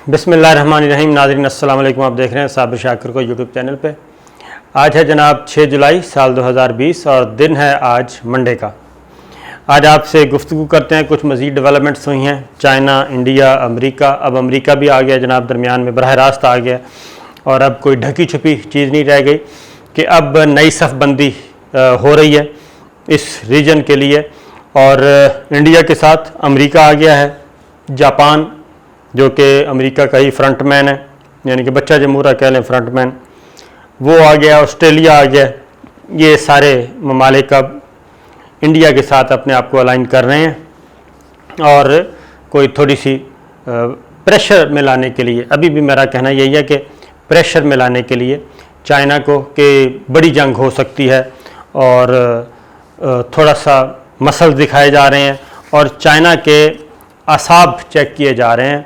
बिस्मिल्लाहिर्रहमानिर्रहीम। नाज़रीन अस्सलाम वालेकुम। आप देख रहे हैं साबिर शाकिर को यूट्यूब चैनल पे। आज है जनाब 6 जुलाई साल 2020 और दिन है आज मंडे का। आज आपसे गुफ्तगू करते हैं, कुछ मज़ीद डेवलपमेंट्स हुई हैं। चाइना, इंडिया, अमेरिका, अब अमेरिका भी आ गया जनाब, दरमियान में बरह रास्त आ गया और अब कोई ढकी छुपी चीज़ नहीं रह गई कि अब नई सफ़बंदी हो रही है इस रीजन के लिए। और इंडिया के साथ अमेरिका आ गया है, जापान जो कि अमेरिका का ही फ्रंटमैन है, यानी कि बच्चा जमूरा कह लें फ्रंटमैन, वो आ गया, ऑस्ट्रेलिया आ गया। ये सारे ममालिक अब इंडिया के साथ अपने आप को अलाइन कर रहे हैं और कोई थोड़ी सी प्रेशर में लाने के लिए, अभी भी मेरा कहना यही है कि प्रेशर में लाने के लिए चाइना को कि बड़ी जंग हो सकती है और थोड़ा सा मसल दिखाए जा रहे हैं और चाइना के असाब चेक किए जा रहे हैं।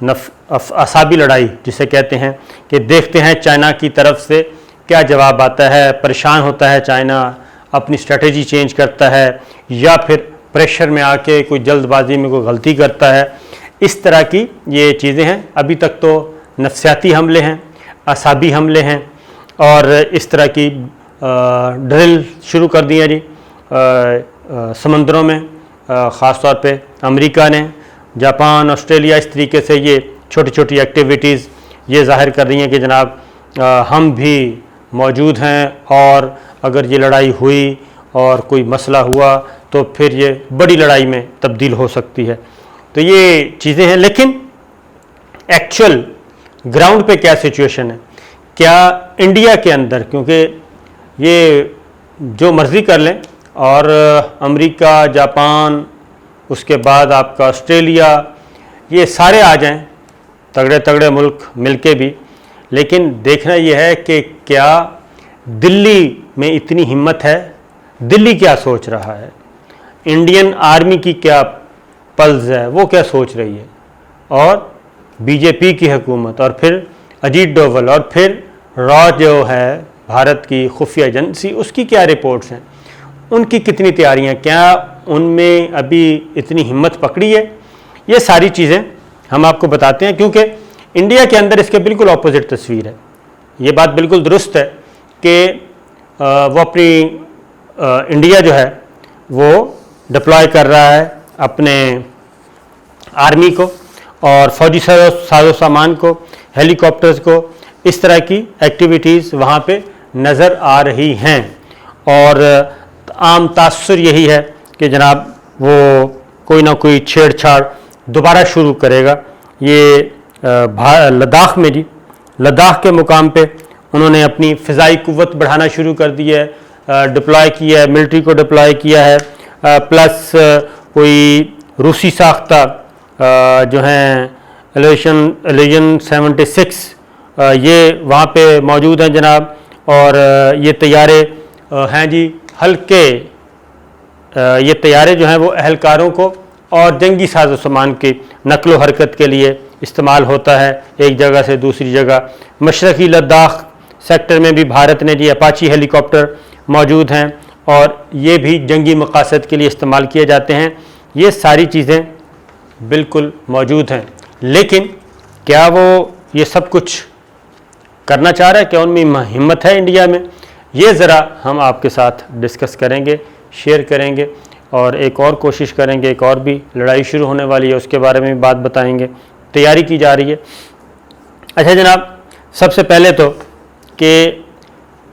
असाबी लड़ाई जिसे कहते हैं कि देखते हैं चाइना की तरफ से क्या जवाब आता है। परेशान होता है चाइना, अपनी स्ट्रेटजी चेंज करता है या फिर प्रेशर में आके कोई जल्दबाजी में कोई गलती करता है। इस तरह की ये चीज़ें हैं। अभी तक तो नफसियाती हमले हैं, असाबी हमले हैं और इस तरह की ड्रिल शुरू कर दी है जी समंदरों में, ख़ास तौर पे अमेरिका ने। जापान, ऑस्ट्रेलिया इस तरीके से ये छोटी छोटी एक्टिविटीज़ ये ज़ाहिर कर रही हैं कि जनाब हम भी मौजूद हैं और अगर ये लड़ाई हुई और कोई मसला हुआ तो फिर ये बड़ी लड़ाई में तब्दील हो सकती है। तो ये चीज़ें हैं, लेकिन एक्चुअल ग्राउंड पे क्या सिचुएशन है, क्या इंडिया के अंदर, क्योंकि ये जो मर्ज़ी कर लें और अमेरिका, जापान, उसके बाद आपका ऑस्ट्रेलिया, ये सारे आ जाएं, तगड़े तगड़े मुल्क मिलके भी, लेकिन देखना यह है कि क्या दिल्ली में इतनी हिम्मत है, दिल्ली क्या सोच रहा है, इंडियन आर्मी की क्या पल्स है, वो क्या सोच रही है, और बीजेपी की हुकूमत और फिर अजीत डोवल और फिर रॉ जो है भारत की खुफिया एजेंसी, उसकी क्या रिपोर्ट्स हैं, उनकी कितनी तैयारियां, क्या उनमें अभी इतनी हिम्मत पकड़ी है। ये सारी चीज़ें हम आपको बताते हैं, क्योंकि इंडिया के अंदर इसके बिल्कुल ऑपोजिट तस्वीर है। ये बात बिल्कुल दुरुस्त है कि वो अपनी इंडिया जो है वो डिप्लॉय कर रहा है अपने आर्मी को और फौजी साजो सामान को, हेलीकॉप्टर्स को, इस तरह की एक्टिविटीज़ वहाँ पे नज़र आ रही हैं और आम तासुर यही है कि जनाब वो कोई ना कोई छेड़छाड़ दोबारा शुरू करेगा। ये लद्दाख में जी, लद्दाख के मुकाम पे उन्होंने अपनी फ़िज़ाई कुव्वत बढ़ाना शुरू कर दी है, डिप्लॉय किया है, मिलिट्री को डिप्लॉय किया है, प्लस कोई रूसी साख्ता जो हैं एलियन 76 ये वहाँ पे मौजूद हैं जनाब, और ये तैयारे हैं जी हल्के, ये तैयारे जो हैं वो अहलकारों को और जंगी साजो सामान की नकलो हरकत के लिए इस्तेमाल होता है एक जगह से दूसरी जगह। मशरक़ी लद्दाख सेक्टर में भी भारत ने जी अपाची हेलीकॉप्टर मौजूद हैं और ये भी जंगी मकासद के लिए इस्तेमाल किए जाते हैं। ये सारी चीज़ें बिल्कुल मौजूद हैं, लेकिन क्या वो ये सब कुछ करना चाह रहा है, क्या उनमें हिम्मत है इंडिया में? ये ज़रा हम आपके साथ डिस्कस करेंगे, शेयर करेंगे और एक और कोशिश करेंगे, एक और भी लड़ाई शुरू होने वाली है उसके बारे में भी बात बताएंगे, तैयारी की जा रही है। अच्छा जनाब, सबसे पहले तो कि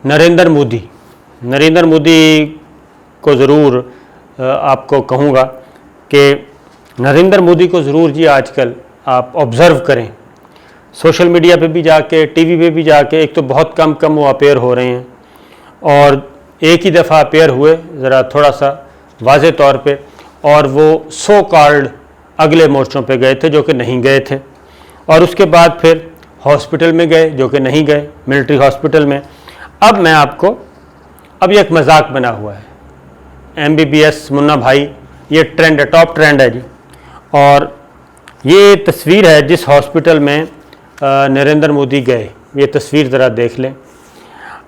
नरेंद्र मोदी को ज़रूर आपको कहूँगा कि नरेंद्र मोदी को ज़रूर जी आजकल आप ऑब्ज़र्व करें, सोशल मीडिया पे भी जाके, टीवी पे भी जाके। एक तो बहुत कम वो अपेयर हो रहे हैं और एक ही दफ़ा अपेयर हुए ज़रा थोड़ा सा वाज़े तौर पे, और वो सो कॉल्ड अगले मोर्चों पे गए थे जो कि नहीं गए थे, और उसके बाद फिर हॉस्पिटल में गए जो कि नहीं गए, मिलिट्री हॉस्पिटल में। अब मैं आपको, अब ये एक मजाक बना हुआ है, MBBS मुन्ना भाई, ये ट्रेंड है, टॉप ट्रेंड है जी, और ये तस्वीर है जिस हॉस्पिटल में नरेंद्र मोदी गए। ये तस्वीर ज़रा देख लें।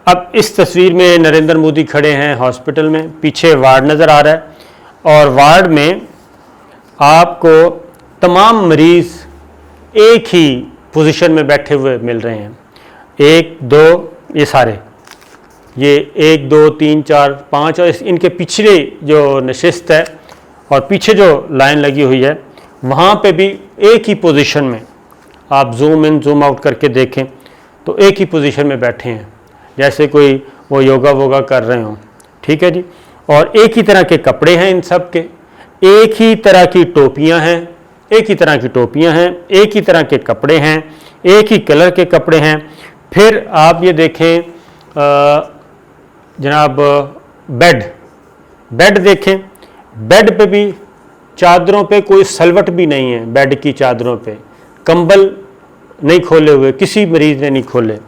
अब इस तस्वीर में नरेंद्र मोदी खड़े हैं हॉस्पिटल में, पीछे वार्ड नज़र आ रहा है और वार्ड में आपको तमाम मरीज़ एक ही पोजीशन में बैठे हुए मिल रहे हैं। 1 2 ये सारे, ये 1 2 3 4 5 और इनके पिछले जो नशिस्त है और पीछे जो लाइन लगी हुई है वहाँ पे भी एक ही पोजीशन में, आप जूम इन जूम आउट करके देखें तो एक ही पोजीशन में बैठे हैं, जैसे कोई वो योगा वोगा कर रहे हों। ठीक है जी। और एक ही तरह के कपड़े हैं इन सब के, एक ही तरह की टोपियां हैं, एक ही तरह की टोपियां हैं, एक ही तरह के कपड़े हैं, एक ही कलर के कपड़े हैं। फिर आप ये देखें जनाब, बेड देखें, बेड पे भी चादरों पे कोई सलवट भी नहीं है, बेड की चादरों पे कंबल नहीं खोले हुए, किसी मरीज़ ने नहीं खोले।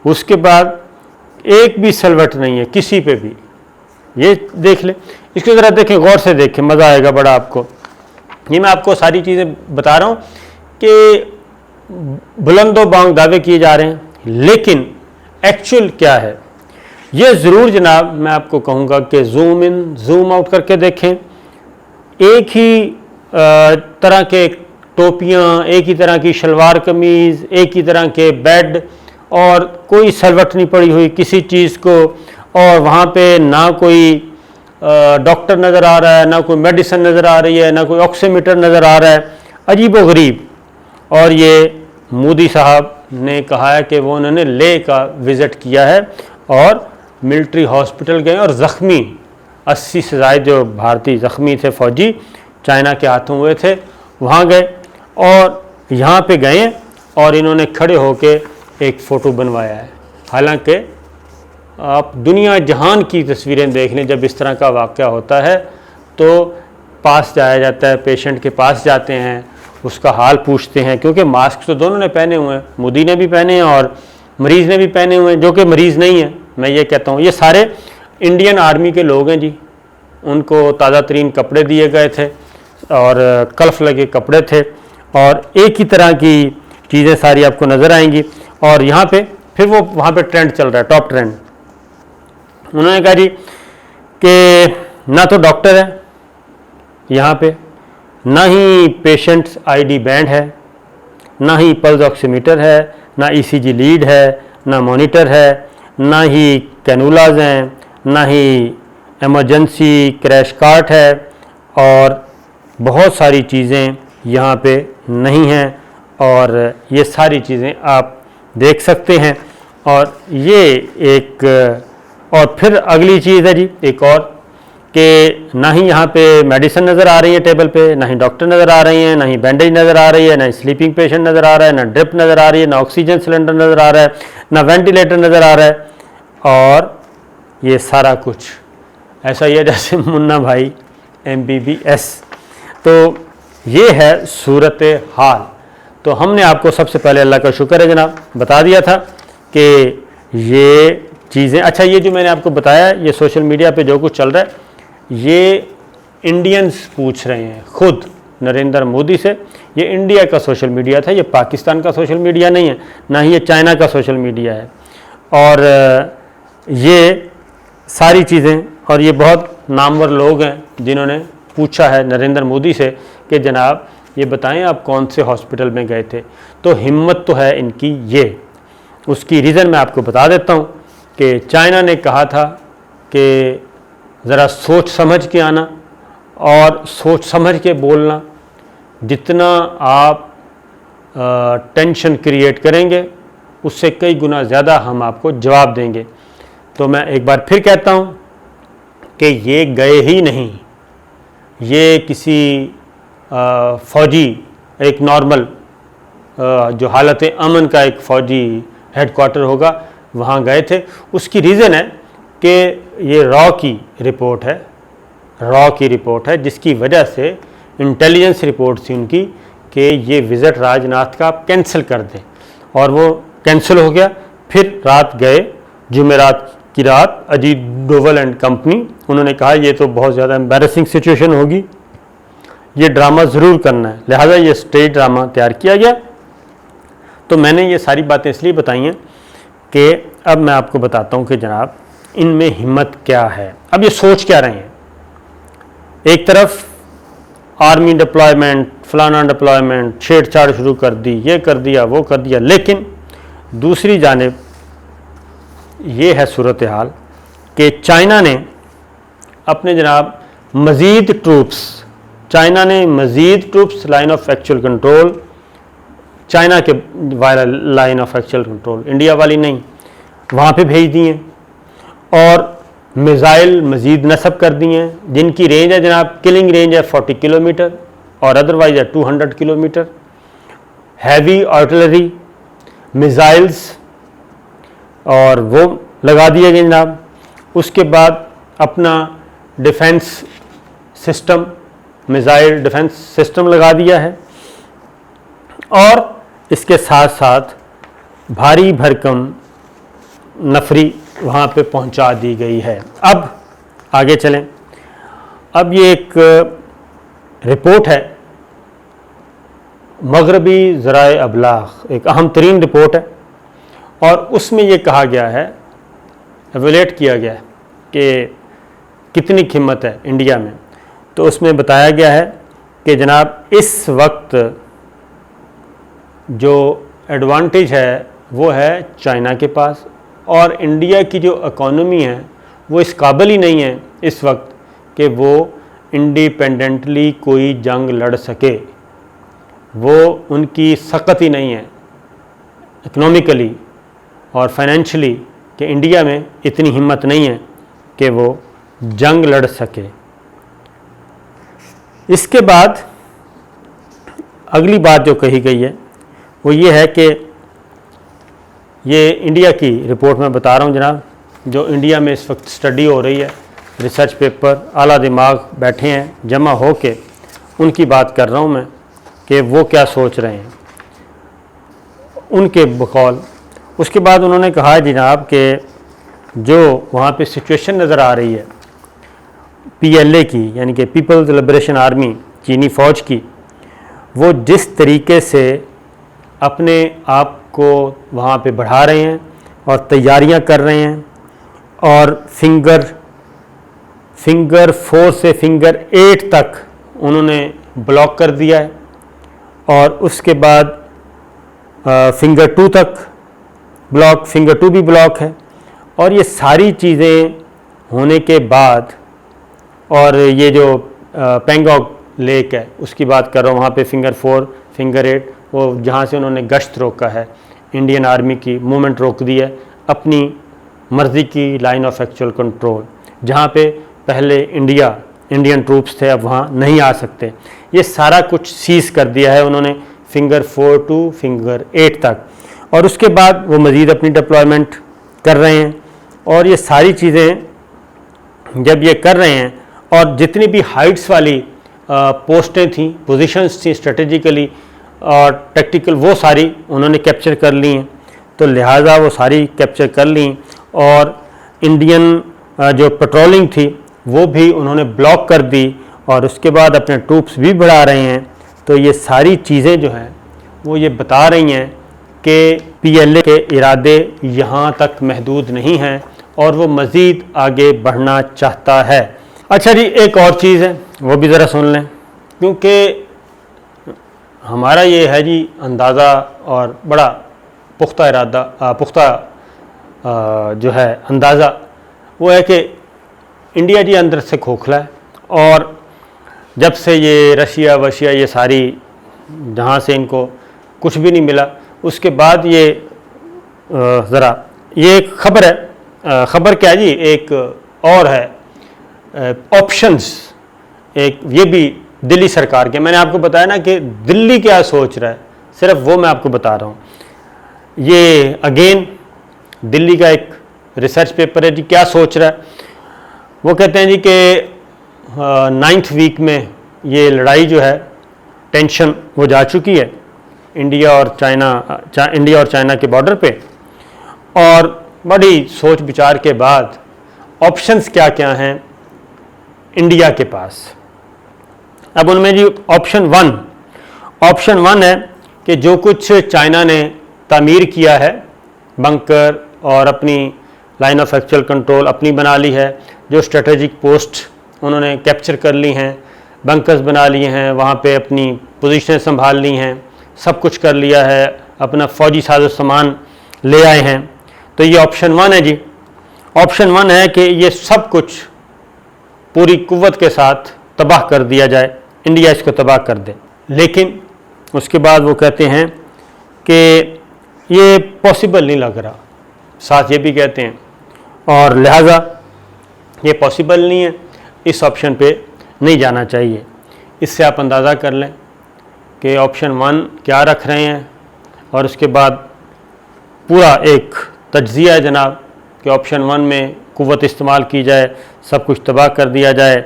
उसके बाद एक भी सलवट नहीं है किसी पे भी, ये देख लें। इसको ज़रा देखें, गौर से देखें, मज़ा आएगा बड़ा आपको। ये मैं आपको सारी चीज़ें बता रहा हूँ कि बुलंदो बांग दावे किए जा रहे हैं, लेकिन एक्चुअल क्या है ये ज़रूर जनाब मैं आपको कहूँगा कि जूम इन जूम आउट करके देखें। एक ही तरह के टोपियाँ, एक ही तरह की शलवार कमीज़, एक ही तरह के बेड और कोई सलवट नहीं पड़ी हुई किसी चीज़ को, और वहाँ पे ना कोई डॉक्टर नज़र आ रहा है, ना कोई मेडिसिन नज़र आ रही है, ना कोई ऑक्सीमीटर नज़र आ रहा है, अजीब व गरीब। और ये मोदी साहब ने कहा है कि वो उन्होंने ले का विज़िट किया है और मिलिट्री हॉस्पिटल गए और ज़ख्मी 80 से ज़ायद जो भारतीय ज़ख्मी थे, फ़ौजी चाइना के हाथों हुए थे, वहाँ गए और यहाँ पे गए और इन्होंने खड़े होके एक फ़ोटो बनवाया है। हालांकि आप दुनिया जहान की तस्वीरें देख लें, जब इस तरह का वाक़या होता है तो पास जाया जाता है, पेशेंट के पास जाते हैं, उसका हाल पूछते हैं, क्योंकि मास्क तो दोनों ने पहने हुए हैं, मोदी ने भी पहने हैं और मरीज़ ने भी पहने हुए हैं, जो कि मरीज़ नहीं है। मैं ये कहता हूँ ये सारे इंडियन आर्मी के लोग हैं जी, उनको ताज़ा तरीन कपड़े दिए गए थे और कल्फ लगे कपड़े थे और एक ही तरह की चीज़ें सारी आपको नज़र आएंगी। और यहाँ पे फिर वो वहाँ पे ट्रेंड चल रहा है, टॉप ट्रेंड। उन्होंने कहा जी कि ना तो डॉक्टर है यहाँ पे, ना ही पेशेंट्स आईडी बैंड है, ना ही पल्स ऑक्सीमीटर है, ना ईसीजी लीड है, ना मॉनिटर है, ना ही कैनुलाज हैं, ना ही एमरजेंसी क्रैश कार्ट है, और बहुत सारी चीज़ें यहाँ पे नहीं हैं। और ये सारी चीज़ें आप देख सकते हैं। और ये एक, और फिर अगली चीज़ है जी एक और, कि ना ही यहाँ पे मेडिसिन नज़र आ रही है टेबल पे, ना ही डॉक्टर नज़र आ रही हैं, ना ही बैंडेज नज़र आ रही है, ना ही स्लीपिंग पेशेंट नज़र आ रहा है, ना ड्रिप नज़र आ रही है, ना ऑक्सीजन सिलेंडर नज़र आ रहा है, ना वेंटिलेटर नज़र आ रहा है। और ये सारा कुछ ऐसा ही है जैसे मुन्ना भाई MBBS। तो ये है सूरत हाल। तो हमने आपको सबसे पहले अल्लाह का शुक्र है जनाब बता दिया था कि ये चीज़ें, अच्छा ये जो मैंने आपको बताया, ये सोशल मीडिया पे जो कुछ चल रहा है ये इंडियंस पूछ रहे हैं खुद नरेंद्र मोदी से। ये इंडिया का सोशल मीडिया था, ये पाकिस्तान का सोशल मीडिया नहीं है, ना ही ये चाइना का सोशल मीडिया है। और ये सारी चीज़ें, और ये बहुत नामवर लोग हैं जिन्होंने पूछा है नरेंद्र मोदी से कि जनाब ये बताएं आप कौन से हॉस्पिटल में गए थे। तो हिम्मत तो है इनकी, ये उसकी रीज़न मैं आपको बता देता हूँ कि चाइना ने कहा था कि ज़रा सोच समझ के आना और सोच समझ के बोलना, जितना आप टेंशन क्रिएट करेंगे उससे कई गुना ज़्यादा हम आपको जवाब देंगे। तो मैं एक बार फिर कहता हूँ कि ये गए ही नहीं, ये किसी फ़ौजी, एक नॉर्मल जो हालत अमन का एक फ़ौजी हेडक्वार्टर होगा वहाँ गए थे। उसकी रीज़न है कि ये रॉ की रिपोर्ट है, जिसकी वजह से इंटेलिजेंस रिपोर्ट थी उनकी कि ये विज़िट राजनाथ का आप कैंसिल कर दें, और वो कैंसिल हो गया। फिर रात गए, जुमेरात की रात, अजीत डोवल एंड कंपनी, उन्होंने कहा ये तो बहुत ज़्यादा एम्बैरेसिंग सिचुएशन होगी, ये ड्रामा ज़रूर करना है, लिहाजा ये स्टेज ड्रामा तैयार किया गया। तो मैंने ये सारी बातें इसलिए बताई हैं कि अब मैं आपको बताता हूँ कि जनाब इनमें हिम्मत क्या है, अब ये सोच क्या रहे हैं। एक तरफ आर्मी डिप्लॉयमेंट, फलाना डिप्लॉयमेंट, छेड़छाड़ शुरू कर दी, ये कर दिया, वो कर दिया। लेकिन दूसरी जानिब ये है सूरत हाल कि चाइना ने अपने जनाब मज़ीद troops line of actual control, China के line of actual control, India वाली नहीं, वहाँ पे भेज दिए और मिज़ाइल मज़ीद नस्ब कर दिए हैं जिनकी रेंज है जनाब, किलिंग रेंज है 40 किलोमीटर और अदरवाइज है 200 किलोमीटर। हैवी आर्टिलरी मिज़ाइल्स और वो लगा दिए गए जनाब। उसके बाद अपना defence system, missile defence system लगा दिया है और इसके साथ साथ भारी भरकम नफरी वहाँ पे पहुँचा दी गई है। अब आगे चलें। अब ये एक रिपोर्ट है, मगरबी ज़राए अबलाग, एक अहम तरीन रिपोर्ट है और उसमें ये कहा गया है, एवेलेट किया गया है कि कितनी कीमत है इंडिया में। तो उसमें बताया गया है कि जनाब इस वक्त जो एडवांटेज है वो है चाइना के पास और इंडिया की जो इकॉनमी है वो इस काबिल ही नहीं है इस वक्त कि वो इंडिपेंडेंटली कोई जंग लड़ सके। वो उनकी सकत ही नहीं है इकनॉमिकली और फाइनेंशियली कि इंडिया में इतनी हिम्मत नहीं है कि वो जंग लड़ सके। इसके बाद अगली बात जो कही गई है वो ये है कि ये इंडिया की रिपोर्ट में बता रहा हूँ जनाब, जो इंडिया में इस वक्त स्टडी हो रही है, रिसर्च पेपर, आला दिमाग बैठे हैं जमा हो के, उनकी बात कर रहा हूँ मैं कि वो क्या सोच रहे हैं उनके बकौल। उसके बाद उन्होंने कहा है जनाब कि जो वहाँ पे सिचुएशन नज़र आ रही है PLA की, यानी कि पीपल्स लिबरेशन आर्मी, चीनी फ़ौज की, वो जिस तरीके से अपने आप को वहाँ पे बढ़ा रहे हैं और तैयारियां कर रहे हैं और फिंगर 4 से फिंगर 8 तक उन्होंने ब्लॉक कर दिया है और उसके बाद फिंगर 2 तक ब्लॉक, फिंगर 2 भी ब्लॉक है। और ये सारी चीज़ें होने के बाद और ये जो पेंगोंग लेक है उसकी बात कर रहा हूँ, वहाँ पे फिंगर 4, फिंगर 8, वो जहाँ से उन्होंने गश्त रोका है, इंडियन आर्मी की मूवमेंट रोक दी है अपनी मर्ज़ी की लाइन ऑफ एक्चुअल कंट्रोल, जहाँ पे पहले इंडियन ट्रूप्स थे अब वहाँ नहीं आ सकते। ये सारा कुछ सीज़ कर दिया है उन्होंने फिंगर 4 टू फिंगर 8 तक। और उसके बाद वो मज़ीद अपनी डिप्लॉयमेंट कर रहे हैं और ये सारी चीज़ें जब ये कर रहे हैं और जितनी भी हाइट्स वाली पोस्टें थी, पोजीशंस थी स्ट्रेटेजिकली और टैक्टिकल, वो सारी उन्होंने कैप्चर कर ली हैं। तो लिहाजा वो सारी कैप्चर कर ली और इंडियन जो पेट्रोलिंग थी वो भी उन्होंने ब्लॉक कर दी और उसके बाद अपने ट्रूप्स भी बढ़ा रहे हैं। तो ये सारी चीज़ें जो हैं वो ये बता रही हैं कि PLA के इरादे यहाँ तक महदूद नहीं हैं और वो मज़ीद आगे बढ़ना चाहता है। अच्छा जी, एक और चीज़ है वो भी ज़रा सुन लें, क्योंकि हमारा ये है जी अंदाज़ा और बड़ा पुख्ता इरादा, पुख्ता जो है अंदाज़ा वो है कि इंडिया जी अंदर से खोखला है और जब से ये रशिया वशिया ये सारी जहाँ से इनको कुछ भी नहीं मिला, उसके बाद ये ज़रा ये एक ख़बर है, ख़बर क्या जी, एक और है ऑप्शंस, एक ये भी दिल्ली सरकार के। मैंने आपको बताया ना कि दिल्ली क्या सोच रहा है, सिर्फ वो मैं आपको बता रहा हूँ। ये अगेन दिल्ली का एक रिसर्च पेपर है जी, क्या सोच रहा है वो कहते हैं जी कि 9th वीक में ये लड़ाई जो है टेंशन वो जा चुकी है इंडिया और चाइना के बॉर्डर पे, और बड़ी सोच विचार के बाद ऑप्शंस क्या क्या हैं इंडिया के पास। अब उनमें जी ऑप्शन वन है कि जो कुछ चाइना ने तामीर किया है बंकर और अपनी लाइन ऑफ एक्चुअल कंट्रोल अपनी बना ली है, जो स्ट्रेटेजिक पोस्ट उन्होंने कैप्चर कर ली हैं, बंकर्स बना लिए हैं, वहाँ पे अपनी पोजीशनें संभाल ली हैं, सब कुछ कर लिया है, अपना फ़ौजी साजो सामान ले आए हैं। तो ये ऑप्शन 1 है जी। ऑप्शन 1 है कि ये सब कुछ पूरी कुव्वत के साथ तबाह कर दिया जाए, इंडिया इसको तबाह कर दे। लेकिन उसके बाद वो कहते हैं कि ये पॉसिबल नहीं लग रहा, साथ ये भी कहते हैं, और लिहाजा ये पॉसिबल नहीं है, इस ऑप्शन पे नहीं जाना चाहिए। इससे आप अंदाज़ा कर लें कि ऑप्शन 1 क्या रख रहे हैं, और उसके बाद पूरा एक तज्ज़िया है जनाब कि ऑप्शन 1 में कुव्वत इस्तेमाल की जाए, सब कुछ तबाह कर दिया जाए,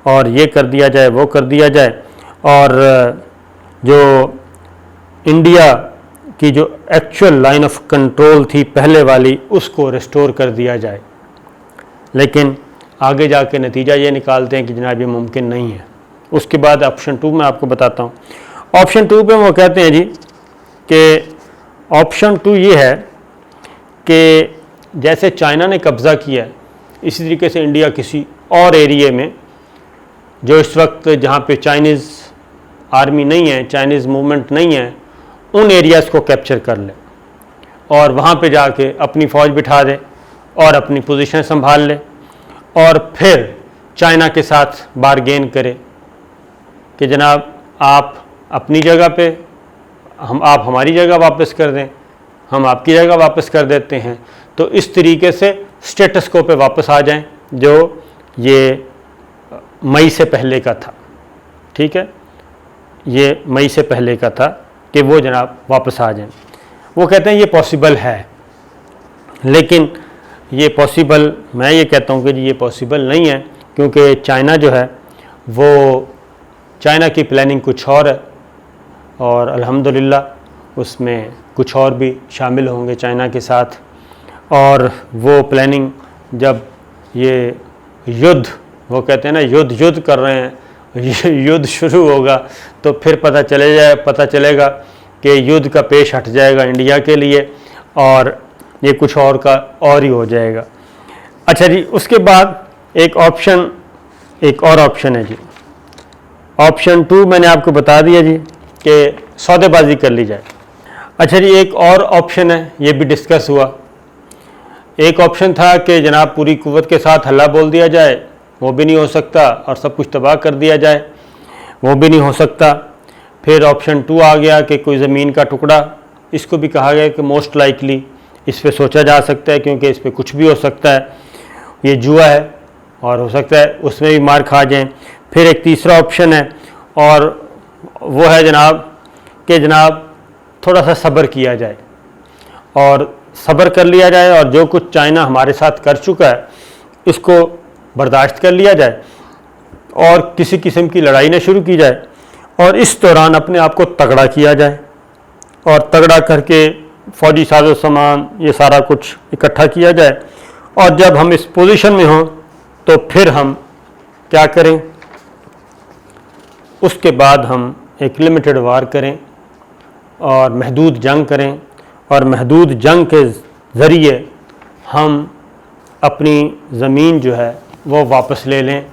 और ये कर दिया जाए, वो कर दिया जाए, और जो इंडिया की जो एक्चुअल लाइन ऑफ कंट्रोल थी पहले वाली, उसको रिस्टोर कर दिया जाए। लेकिन आगे जाके नतीजा ये निकालते हैं कि जनाब ये मुमकिन नहीं है। उसके बाद ऑप्शन 2 में आपको बताता हूँ। ऑप्शन 2 पे वो कहते हैं जी कि ऑप्शन 2 ये है कि जैसे चाइना ने कब्ज़ा किया है, इसी तरीके से इंडिया किसी और एरिए में जो इस वक्त जहाँ पे चाइनीज़ आर्मी नहीं है, चाइनीज़ मूवमेंट नहीं है, उन एरियाज़ को कैप्चर कर ले और वहाँ पे जाके अपनी फ़ौज बिठा दे और अपनी पोजीशन संभाल ले, और फिर चाइना के साथ बारगेन करे कि जनाब आप अपनी जगह पे, आप हमारी जगह वापस कर दें, हम आपकी जगह वापस कर देते हैं। तो इस तरीके से स्टेटस को पे वापस आ जाएं जो ये मई से पहले का था। ठीक है, ये मई से पहले का था कि वो जनाब वापस आ जाएं। वो कहते हैं ये पॉसिबल है, लेकिन ये पॉसिबल, मैं ये कहता हूँ कि ये पॉसिबल नहीं है, क्योंकि चाइना जो है वो, चाइना की प्लानिंग कुछ और है, और अल्हम्दुलिल्लाह उसमें कुछ और भी शामिल होंगे चाइना के साथ। और वो प्लानिंग जब ये युद्ध, वो कहते हैं ना युद्ध कर रहे हैं, युद्ध शुरू होगा तो फिर पता चलेगा कि युद्ध का पेश हट जाएगा इंडिया के लिए, और ये कुछ और का और ही हो जाएगा। अच्छा जी, उसके बाद एक और ऑप्शन है जी। ऑप्शन 2 मैंने आपको बता दिया जी कि सौदेबाजी कर ली जाए। अच्छा जी, एक और ऑप्शन है, ये भी डिस्कस हुआ। एक ऑप्शन था कि जनाब पूरी कुव्वत के साथ हल्ला बोल दिया जाए, वो भी नहीं हो सकता, और सब कुछ तबाह कर दिया जाए, वो भी नहीं हो सकता। फिर ऑप्शन 2 आ गया कि कोई ज़मीन का टुकड़ा, इसको भी कहा गया कि मोस्ट लाइकली इस पे सोचा जा सकता है, क्योंकि इस पे कुछ भी हो सकता है, ये जुआ है और हो सकता है उसमें भी मार खा जाएं। फिर एक तीसरा ऑप्शन है, और वो है जनाब कि जनाब थोड़ा सा सब्र किया जाए और सब्र कर लिया जाए, और जो कुछ चाइना हमारे साथ कर चुका है इसको बर्दाश्त कर लिया जाए, और किसी किस्म की लड़ाई न शुरू की जाए, और इस दौरान अपने आप को तगड़ा किया जाए, और तगड़ा करके फ़ौजी साजो सामान ये सारा कुछ इकट्ठा किया जाए, और जब हम इस पोजीशन में हों तो फिर हम क्या करें, उसके बाद हम एक लिमिटेड वार करें और महदूद जंग करें, और महदूद जंग के ज़रिए हम अपनी ज़मीन जो है वो वापस ले लें,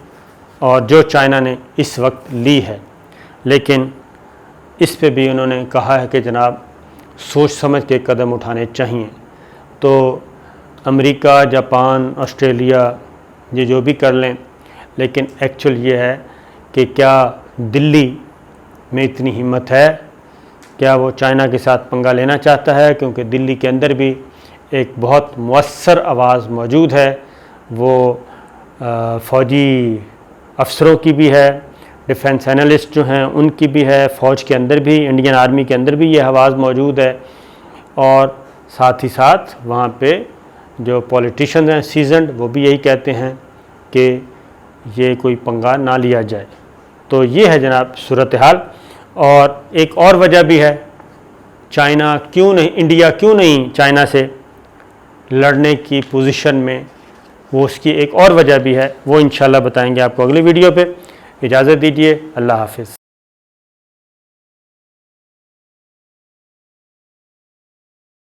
और जो चाइना ने इस वक्त ली है। लेकिन इस पे भी उन्होंने कहा है कि जनाब सोच समझ के कदम उठाने चाहिए। तो अमेरिका, जापान, ऑस्ट्रेलिया ये जो भी कर लें, लेकिन एक्चुअल ये है कि क्या दिल्ली में इतनी हिम्मत है, क्या वो चाइना के साथ पंगा लेना चाहता है, क्योंकि दिल्ली के अंदर भी एक बहुत मुअस्सर आवाज़ मौजूद है, वो फ़ौजी अफसरों की भी है, डिफेंस एनालिस्ट जो हैं उनकी भी है, फ़ौज के अंदर भी, इंडियन आर्मी के अंदर भी ये आवाज़ मौजूद है, और साथ ही साथ वहाँ पे जो पॉलिटिशियन हैं सीजन्ड, वो भी यही कहते हैं कि ये कोई पंगा ना लिया जाए। तो ये है जनाब सूरत हाल। और एक और वजह भी है, चाइना क्यों नहीं, इंडिया क्यों नहीं चाइना से लड़ने की पोजीशन में, वो उसकी एक और वजह भी है, वो इंशाल्लाह बताएंगे आपको अगली वीडियो पे। इजाज़त दीजिए, अल्लाह हाफ़िज़।